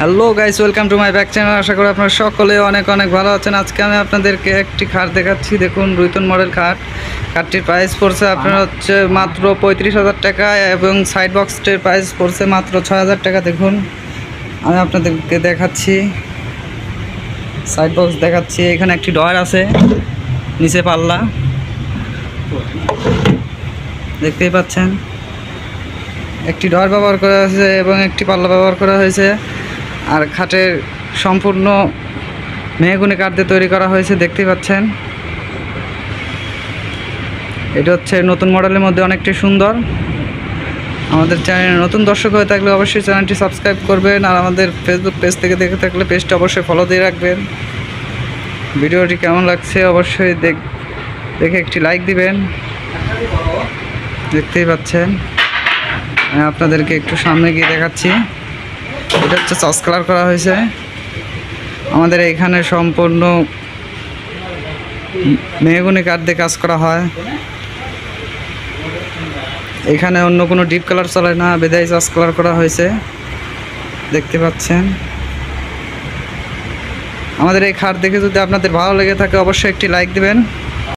Hello guys, welcome to my back channel. আশা করি আপনারা সকলে অনেক অনেক ভালো আছেন। আজকে আমি আপনাদেরকে একটি খাট দেখাচ্ছি। দেখুন, রুইতন মডেল খাট। খাটটির প্রাইস পড়ছে আপনার হচ্ছে মাত্র 35,000 টাকা এবং সাইড বক্সটির প্রাইস পড়ছে মাত্র 6,000 টাকা। দেখুন, আমি আপনাদেরকে দেখাচ্ছি, সাইড বক্স দেখাচ্ছি। এখানে একটি ডয়ার আছে, নিচে পাল্লা দেখতেই পাচ্ছেন। একটি ডয়ার ব্যবহার করা হয়েছে এবং একটি পাল্লা ব্যবহার করা হয়েছে। আর খাটের সম্পূর্ণ মেহগনি কাঠ দিয়ে তৈরি করা হয়েছে, দেখতেই পাচ্ছেন। এটা হচ্ছে নতুন মডেলের মধ্যে অনেকটি সুন্দর। আমাদের চ্যানেলে নতুন দর্শক হয়ে থাকলে অবশ্যই চ্যানেলটি সাবস্ক্রাইব করবেন, আর আমাদের ফেসবুক পেজ থেকে দেখে থাকলে পেজটা অবশ্যই ফলো দিয়ে রাখবেন। ভিডিওটি কেমন লাগছে অবশ্যই দেখে একটি লাইক দিবেন। দেখতেই পাচ্ছেন, আমি আপনাদেরকে একটু সামনে গিয়ে দেখাচ্ছি। এটা হচ্ছে চস কালার করা হয়েছে। আমাদের এখানে সম্পূর্ণ মেহগনি কাঠ দিয়ে কাজ করা হয়। এখানে অন্য কোনো ডিপ কালার চলে না, বেদাই চস কালার করা হয়েছে, দেখতে পাচ্ছেন। আমাদের এই খাট দেখে যদি আপনাদের ভালো লেগে থাকে অবশ্যই একটি লাইক দিবেন।